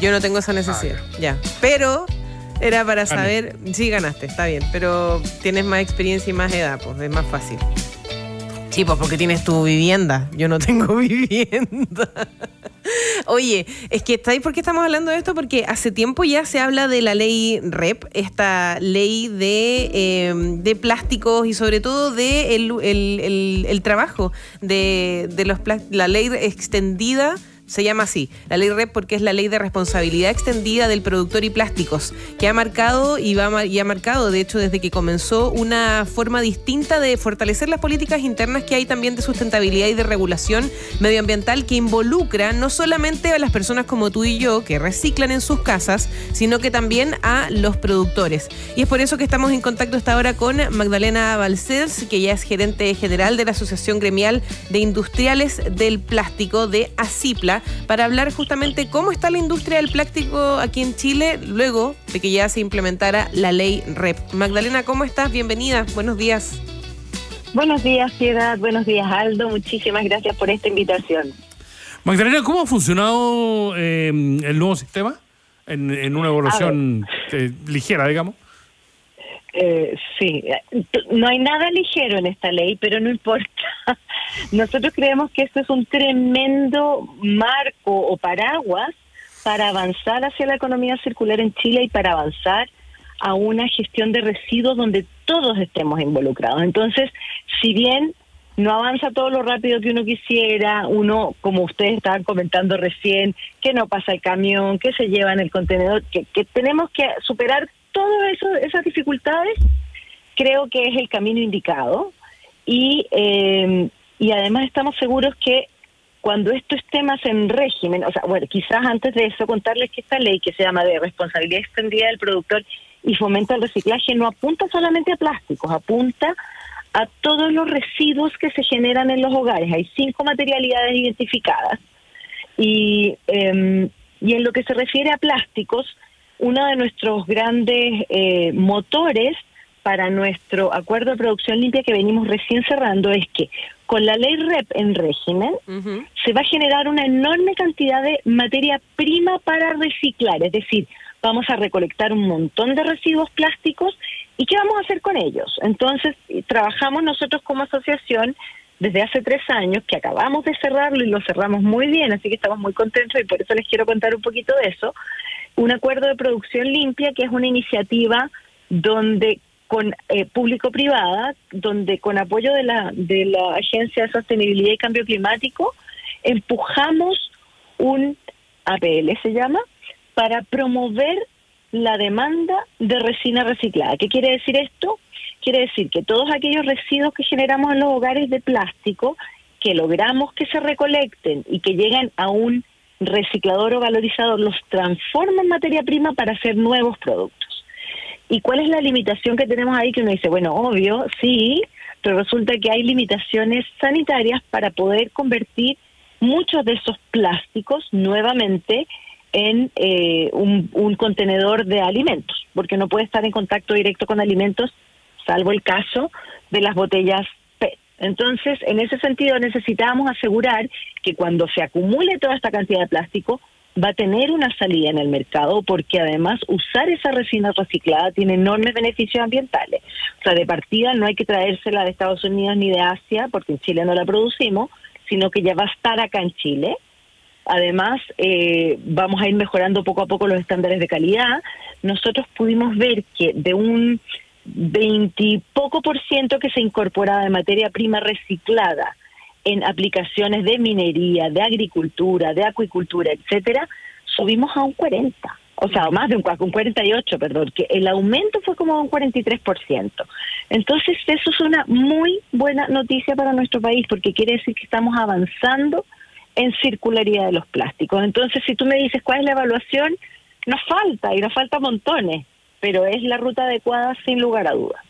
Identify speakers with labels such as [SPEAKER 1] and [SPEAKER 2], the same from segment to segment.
[SPEAKER 1] yo no tengo esa necesidad, ya. Pero era para saber, sí ganaste, está bien, pero tienes más experiencia y más edad, pues es más fácil. Sí, pues porque tienes tu vivienda, yo no tengo vivienda. Oye, es que ¿por qué estamos hablando de esto? Porque hace tiempo ya se habla de la ley REP, esta ley de plásticos y sobre todo de el trabajo de la ley extendida. Se llama así, la ley REP, porque es la ley de responsabilidad extendida del productor y plásticos, que ha marcado y ha marcado, de hecho, desde que comenzó, una forma distinta de fortalecer las políticas internas que hay también de sustentabilidad y de regulación medioambiental, que involucra no solamente a las personas como tú y yo, que reciclan en sus casas, sino que también a los productores. Y es por eso que estamos en contacto hasta ahora con Magdalena Balcells, que ya es gerente general de la Asociación Gremial de Industriales del Plástico de ACIPLA, para hablar justamente cómo está la industria del plástico aquí en Chile luego de que ya se implementara la ley REP. Magdalena, ¿cómo estás? Bienvenida. Buenos días.
[SPEAKER 2] Buenos días, Piedad. Buenos días, Aldo. Muchísimas gracias por esta invitación.
[SPEAKER 3] Magdalena, ¿cómo ha funcionado el nuevo sistema en una evaluación ligera, digamos?
[SPEAKER 2] Sí, no hay nada ligero en esta ley, pero no importa. Nosotros creemos que esto es un tremendo marco o paraguas para avanzar hacia la economía circular en Chile y para avanzar a una gestión de residuos donde todos estemos involucrados. Entonces, si bien no avanza todo lo rápido que uno quisiera, uno, como ustedes estaban comentando recién, que no pasa el camión, que se lleva en el contenedor, que tenemos que superar todas esas dificultades, creo que es el camino indicado y además estamos seguros que cuando esto esté más en régimen, o sea, bueno, quizás antes de eso contarles que esta ley que se llama de responsabilidad extendida del productor y fomenta el reciclaje no apunta solamente a plásticos, apunta a todos los residuos que se generan en los hogares. Hay 5 materialidades identificadas y en lo que se refiere a plásticos, uno de nuestros grandes motores para nuestro acuerdo de producción limpia que venimos recién cerrando es que con la ley REP en régimen se va a generar una enorme cantidad de materia prima para reciclar, es decir, vamos a recolectar un montón de residuos plásticos y ¿qué vamos a hacer con ellos? Entonces, trabajamos nosotros como asociación desde hace 3 años, que acabamos de cerrarlo y lo cerramos muy bien, así que estamos muy contentos y por eso les quiero contar un poquito de eso. Un acuerdo de producción limpia, que es una iniciativa donde con público-privada, donde con apoyo de la Agencia de Sostenibilidad y Cambio Climático, empujamos un APL, se llama, para promover la demanda de resina reciclada. ¿Qué quiere decir esto? Quiere decir que todos aquellos residuos que generamos en los hogares de plástico, que logramos que se recolecten y que llegan a un reciclador o valorizador, los transforma en materia prima para hacer nuevos productos. ¿Y cuál es la limitación que tenemos ahí? Que uno dice, bueno, obvio, sí, pero resulta que hay limitaciones sanitarias para poder convertir muchos de esos plásticos nuevamente en un contenedor de alimentos, porque no puede estar en contacto directo con alimentos, salvo el caso de las botellas PET. Entonces, en ese sentido, necesitamos asegurar que cuando se acumule toda esta cantidad de plástico, va a tener una salida en el mercado, porque además usar esa resina reciclada tiene enormes beneficios ambientales. O sea, de partida no hay que traérsela de Estados Unidos ni de Asia, porque en Chile no la producimos, sino que ya va a estar acá en Chile. Además, vamos a ir mejorando poco a poco los estándares de calidad. Nosotros pudimos ver que de un 20 y poco % que se incorporaba de materia prima reciclada en aplicaciones de minería, de agricultura, de acuicultura, etcétera, subimos a un 40%, o sea, más de un 48%, perdón, que el aumento fue como un 43%. Entonces, eso es una muy buena noticia para nuestro país, porque quiere decir que estamos avanzando en circularidad de los plásticos. Entonces, si tú me dices cuál es la evaluación, nos falta montones, pero es la ruta adecuada sin lugar a dudas.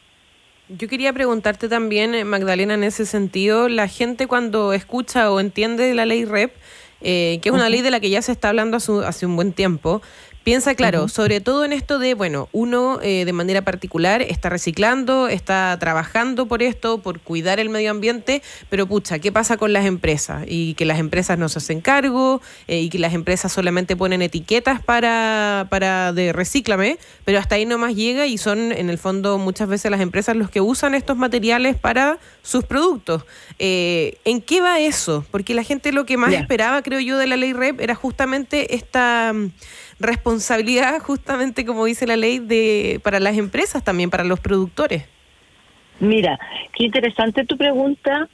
[SPEAKER 1] Yo quería preguntarte también, Magdalena, en ese sentido, la gente cuando escucha o entiende la ley REP, que es una ley de la que ya se está hablando hace un buen tiempo, Piensa, claro, sobre todo en esto de, bueno, uno de manera particular está reciclando, está trabajando por esto, por cuidar el medio ambiente, pero pucha, ¿qué pasa con las empresas? Y que las empresas no se hacen cargo, y que las empresas solamente ponen etiquetas para de recíclame, pero hasta ahí nomás llega y son, en el fondo, muchas veces las empresas los que usan estos materiales para sus productos. ¿En qué va eso? Porque la gente lo que más esperaba, creo yo, de la ley REP era justamente esta responsabilidad, justamente como dice la ley, para las empresas también, para los productores.
[SPEAKER 2] Mira, qué interesante tu pregunta,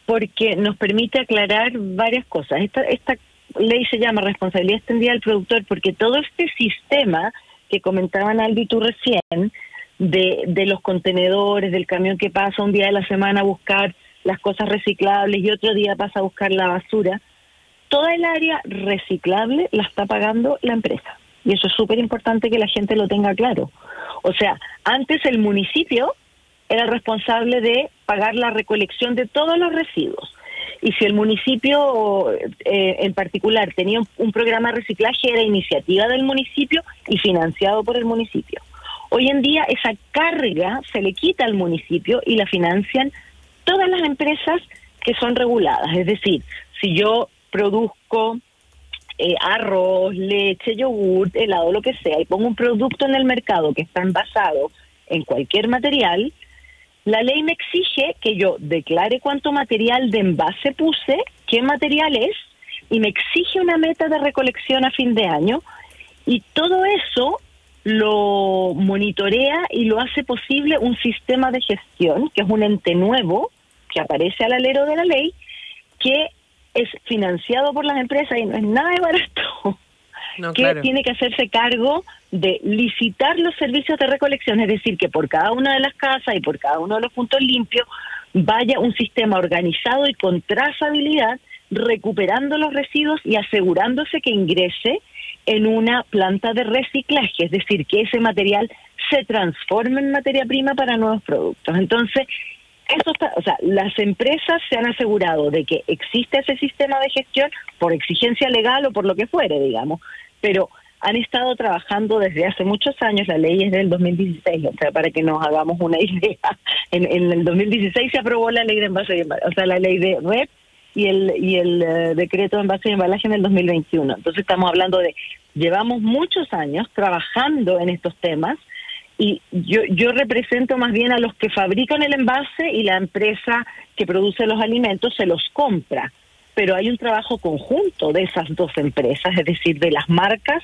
[SPEAKER 2] porque nos permite aclarar varias cosas. Esta ley se llama responsabilidad extendida del productor, porque todo este sistema que comentaban Albi y tú recién, de los contenedores, del camión que pasa un día de la semana a buscar las cosas reciclables y otro día pasa a buscar la basura, toda el área reciclable la está pagando la empresa. Y eso es súper importante que la gente lo tenga claro. O sea, antes el municipio era el responsable de pagar la recolección de todos los residuos. Y si el municipio en particular tenía un programa de reciclaje, era iniciativa del municipio y financiado por el municipio. Hoy en día esa carga se le quita al municipio y la financian todas las empresas que son reguladas. Es decir, si yo produzco arroz, leche, yogur, helado, lo que sea, y pongo un producto en el mercado que está envasado en cualquier material, la ley me exige que yo declare cuánto material de envase puse, qué material es, y me exige una meta de recolección a fin de año, y todo eso lo monitorea y lo hace posible un sistema de gestión, que es un ente nuevo que aparece al alero de la ley, que es financiado por las empresas y no es nada de barato, que tiene que hacerse cargo de licitar los servicios de recolección, es decir, que por cada una de las casas y por cada uno de los puntos limpios vaya un sistema organizado y con trazabilidad, recuperando los residuos y asegurándose que ingrese en una planta de reciclaje, es decir, que ese material se transforme en materia prima para nuevos productos. Entonces, eso está, o sea, las empresas se han asegurado de que existe ese sistema de gestión por exigencia legal o por lo que fuere, digamos, pero han estado trabajando desde hace muchos años. La ley es del 2016, o sea, para que nos hagamos una idea, en el 2016 se aprobó la ley de envase y embalaje, o sea, la ley de REP y el decreto de envase y embalaje en el 2021. Entonces estamos hablando de, llevamos muchos años trabajando en estos temas. Y yo represento más bien a los que fabrican el envase y la empresa que produce los alimentos se los compra. Pero hay un trabajo conjunto de esas dos empresas, es decir, de las marcas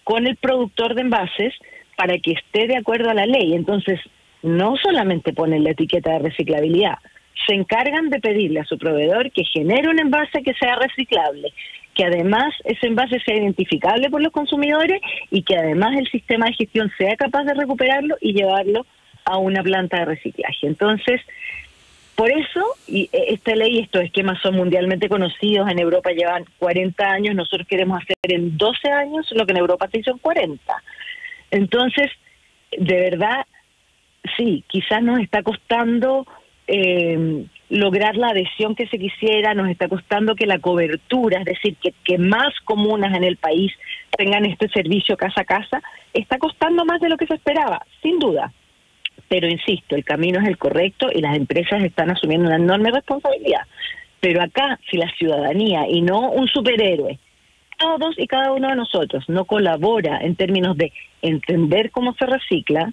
[SPEAKER 2] con el productor de envases para que esté de acuerdo a la ley. Entonces, no solamente ponen la etiqueta de reciclabilidad, se encargan de pedirle a su proveedor que genere un envase que sea reciclable, que además ese envase sea identificable por los consumidores y que además el sistema de gestión sea capaz de recuperarlo y llevarlo a una planta de reciclaje. Entonces, por eso, y esta ley, estos esquemas son mundialmente conocidos, en Europa llevan 40 años, nosotros queremos hacer en 12 años lo que en Europa se hizo en 40. Entonces, de verdad, sí, quizás nos está costando lograr la adhesión que se quisiera, nos está costando que la cobertura, es decir, que más comunas en el país tengan este servicio casa a casa, está costando más de lo que se esperaba, sin duda. Pero insisto, el camino es el correcto y las empresas están asumiendo una enorme responsabilidad. Pero acá, si la ciudadanía, y no un superhéroe, todos y cada uno de nosotros no colabora en términos de entender cómo se recicla,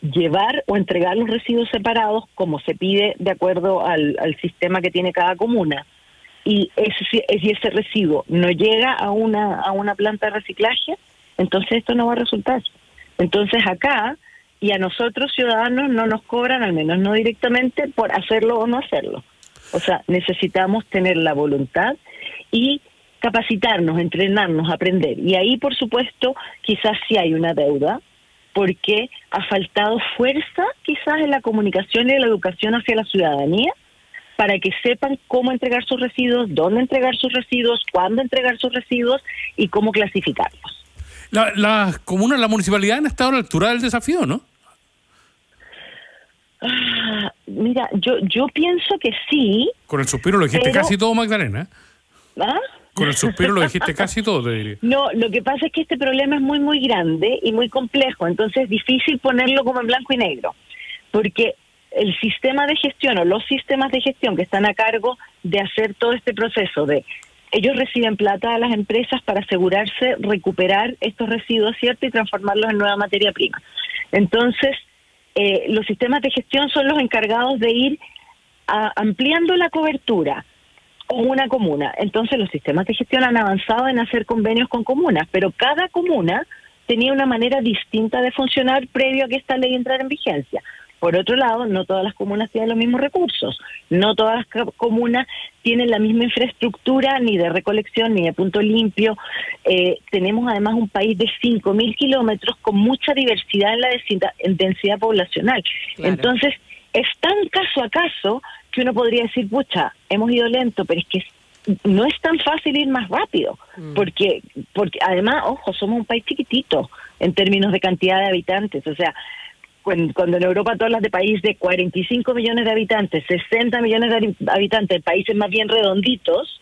[SPEAKER 2] llevar o entregar los residuos separados como se pide de acuerdo al sistema que tiene cada comuna, y ese residuo no llega a una planta de reciclaje, entonces esto no va a resultar. Entonces acá, y a nosotros ciudadanos no nos cobran, al menos no directamente, por hacerlo o no hacerlo. O sea, necesitamos tener la voluntad y capacitarnos, entrenarnos, aprender. Y ahí, por supuesto, quizás sí hay una deuda, porque ha faltado fuerza quizás en la comunicación y en la educación hacia la ciudadanía para que sepan cómo entregar sus residuos, dónde entregar sus residuos, cuándo entregar sus residuos y cómo clasificarlos.
[SPEAKER 3] Las comunas, la municipalidad han estado a la altura del desafío, ¿no?
[SPEAKER 2] Mira, yo pienso que sí.
[SPEAKER 3] Con el suspiro lo dijiste casi todo, Magdalena.
[SPEAKER 2] ¿Ah?
[SPEAKER 3] Con el suspiro lo dijiste casi todo, te diría.
[SPEAKER 2] No, lo que pasa es que este problema es muy, muy grande y muy complejo, entonces es difícil ponerlo como en blanco y negro, porque el sistema de gestión o los sistemas de gestión que están a cargo de hacer todo este proceso de ellos reciben plata a las empresas para asegurarse recuperar estos residuos, ¿cierto? Y transformarlos en nueva materia prima. Entonces, los sistemas de gestión son los encargados de ir ampliando la cobertura con una comuna. Entonces, los sistemas de gestión han avanzado en hacer convenios con comunas, pero cada comuna tenía una manera distinta de funcionar previo a que esta ley entrara en vigencia. Por otro lado, no todas las comunas tienen los mismos recursos, no todas las comunas tienen la misma infraestructura ni de recolección ni de punto limpio. Tenemos además un país de 5.000 kilómetros con mucha diversidad en densidad poblacional. Claro. Entonces, es tan caso a caso que uno podría decir, pucha, hemos ido lento, pero es que no es tan fácil ir más rápido, porque además, ojo, somos un país chiquitito en términos de cantidad de habitantes, o sea, cuando en Europa todas las de país de 45 millones de habitantes, 60 millones de habitantes, países más bien redonditos,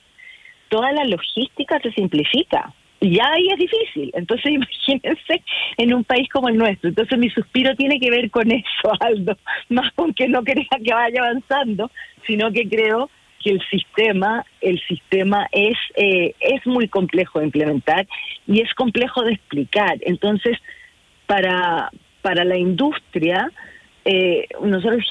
[SPEAKER 2] toda la logística se simplifica. Y ya ahí es difícil. Entonces imagínense en un país como el nuestro. Entonces mi suspiro tiene que ver con eso, Aldo. Más con que no crea que vaya avanzando, sino que creo que el sistema es muy complejo de implementar y es complejo de explicar. Entonces, para la industria, nosotros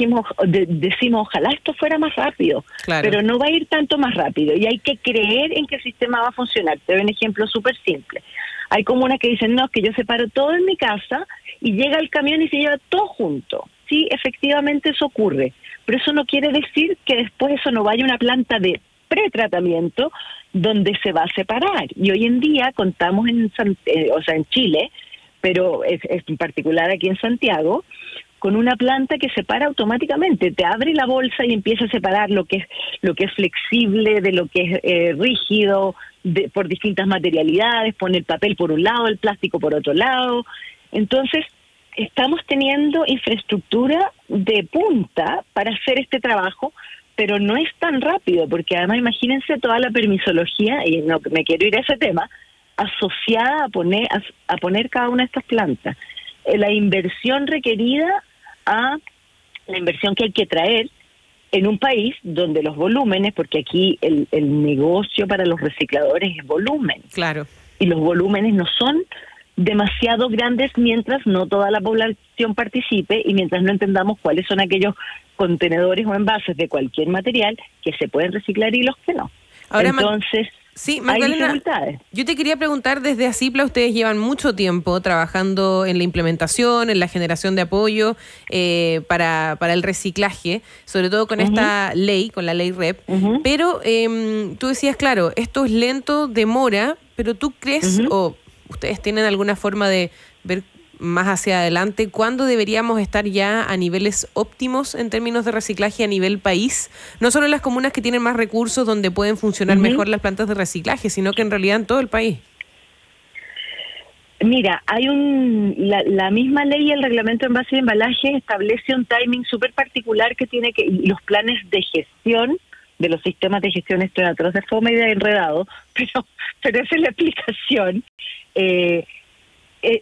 [SPEAKER 2] decimos, ojalá esto fuera más rápido, claro, pero no va a ir tanto más rápido y hay que creer en que el sistema va a funcionar. Te doy un ejemplo súper simple. Hay comunas que dicen, no, es que yo separo todo en mi casa y llega el camión y se lleva todo junto. Sí, efectivamente eso ocurre, pero eso no quiere decir que después eso no vaya a una planta de pretratamiento donde se va a separar. Y hoy en día contamos en Chile, pero es en particular aquí en Santiago, con una planta que separa automáticamente, te abre la bolsa y empieza a separar lo que es flexible de lo que es rígido, por distintas materialidades, pone el papel por un lado, el plástico por otro lado. Entonces, estamos teniendo infraestructura de punta para hacer este trabajo, pero no es tan rápido, porque además imagínense toda la permisología, y no me quiero ir a ese tema, asociada a poner cada una de estas plantas. La inversión requerida a la inversión que hay que traer en un país donde los volúmenes, porque aquí el negocio para los recicladores es volumen.
[SPEAKER 1] Claro.
[SPEAKER 2] Y los volúmenes no son demasiado grandes mientras no toda la población participe y mientras no entendamos cuáles son aquellos contenedores o envases de cualquier material que se pueden reciclar y los que no.
[SPEAKER 1] Ahora,
[SPEAKER 2] entonces,
[SPEAKER 1] sí, Magdalena, yo te quería preguntar, desde ACIPLA ustedes llevan mucho tiempo trabajando en la implementación, en la generación de apoyo para el reciclaje, sobre todo con esta ley, con la ley REP, pero tú decías, claro, esto es lento, demora, pero tú crees, o ustedes tienen alguna forma de ver más hacia adelante, ¿cuándo deberíamos estar ya a niveles óptimos en términos de reciclaje a nivel país? No solo en las comunas que tienen más recursos donde pueden funcionar mejor las plantas de reciclaje, sino que en realidad en todo el país.
[SPEAKER 2] Mira, hay la misma ley y el reglamento de envase y embalaje establece un timing súper particular que tiene que, y los planes de gestión de los sistemas de gestión, esto es atroz de fome y de enredado, pero esa es la explicación.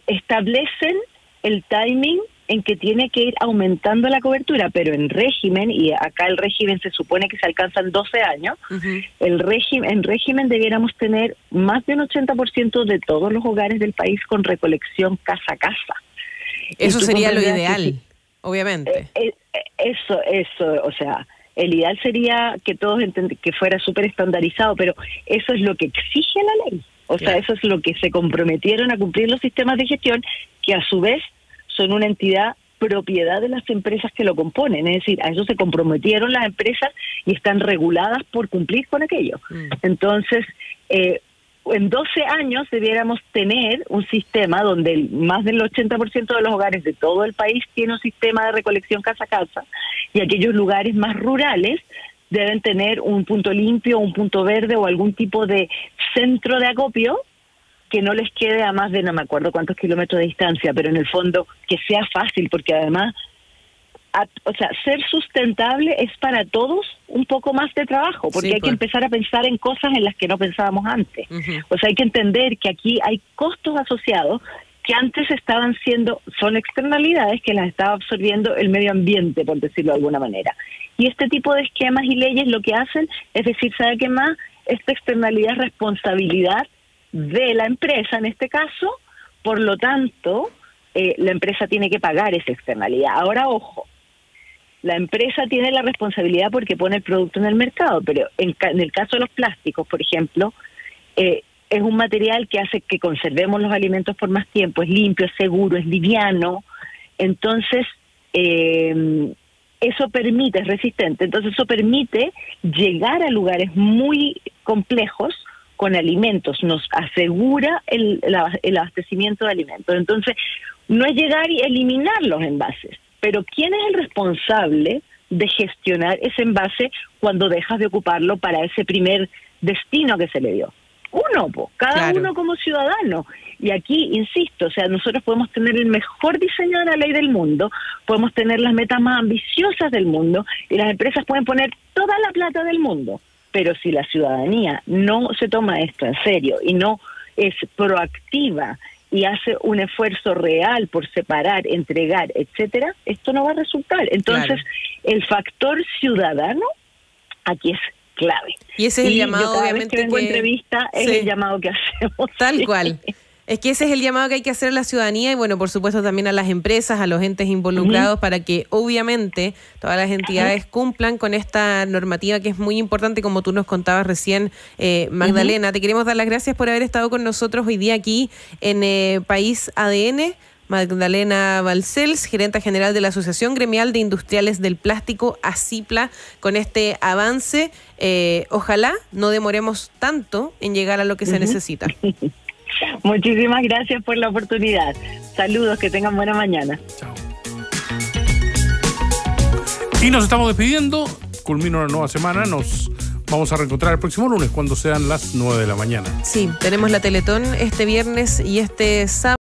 [SPEAKER 2] Establecen el timing en que tiene que ir aumentando la cobertura, pero en régimen, y acá el régimen se supone que se alcanzan 12 años, en régimen debiéramos tener más de un 80% de todos los hogares del país con recolección casa a casa.
[SPEAKER 1] Eso sería lo ideal, obviamente.
[SPEAKER 2] Eso, o sea, el ideal sería que todos que fuera súper estandarizado, pero eso es lo que exige la ley. O sea, eso es lo que se comprometieron a cumplir los sistemas de gestión, que a su vez son una entidad propiedad de las empresas que lo componen. Es decir, a eso se comprometieron las empresas y están reguladas por cumplir con aquello. Entonces, en 12 años debiéramos tener un sistema donde más del 80% de los hogares de todo el país tiene un sistema de recolección casa a casa, y aquellos lugares más rurales deben tener un punto limpio, un punto verde o algún tipo de centro de acopio que no les quede a más de no me acuerdo cuántos kilómetros de distancia, pero en el fondo que sea fácil, porque además o sea, ser sustentable es para todos un poco más de trabajo, porque
[SPEAKER 1] Sí,
[SPEAKER 2] hay que empezar a pensar en cosas en las que no pensábamos antes. O sea, hay que entender que aquí hay costos asociados que antes son externalidades que las estaba absorbiendo el medio ambiente, por decirlo de alguna manera. Y este tipo de esquemas y leyes lo que hacen es decir, ¿sabe qué más? Esta externalidad es responsabilidad de la empresa, en este caso, por lo tanto, la empresa tiene que pagar esa externalidad. Ahora, ojo, la empresa tiene la responsabilidad porque pone el producto en el mercado, pero en el caso de los plásticos, por ejemplo, es un material que hace que conservemos los alimentos por más tiempo, es limpio, es seguro, es liviano, entonces eso permite, es resistente, entonces eso permite llegar a lugares muy complejos con alimentos, nos asegura el abastecimiento de alimentos. Entonces, no es llegar y eliminar los envases, pero ¿quién es el responsable de gestionar ese envase cuando dejas de ocuparlo para ese primer destino que se le dio? Cada uno como ciudadano. Y aquí, insisto, o sea, nosotros podemos tener el mejor diseño de la ley del mundo, podemos tener las metas más ambiciosas del mundo, y las empresas pueden poner toda la plata del mundo, pero si la ciudadanía no se toma esto en serio y no es proactiva y hace un esfuerzo real por separar, entregar, etcétera, esto no va a resultar. Entonces, el factor ciudadano aquí es clave.
[SPEAKER 1] Y ese es el llamado,
[SPEAKER 2] yo cada
[SPEAKER 1] obviamente,
[SPEAKER 2] vez que vengo a entrevista es el llamado que hacemos.
[SPEAKER 1] Tal cual. Es que ese es el llamado que hay que hacer a la ciudadanía y, bueno, por supuesto también a las empresas, a los entes involucrados, para que obviamente todas las entidades cumplan con esta normativa que es muy importante, como tú nos contabas recién, Magdalena. Te queremos dar las gracias por haber estado con nosotros hoy día aquí en País ADN. Magdalena Balcells, gerenta general de la Asociación Gremial de Industriales del Plástico, ACIPLA, con este avance. Ojalá no demoremos tanto en llegar a lo que se necesita.
[SPEAKER 2] Muchísimas gracias por la oportunidad. Saludos, que tengan buena mañana.
[SPEAKER 3] Chao. Y nos estamos despidiendo. Culmina una nueva semana. Nos vamos a reencontrar el próximo lunes cuando sean las 9 de la mañana.
[SPEAKER 1] Sí, tenemos la Teletón este viernes y este sábado.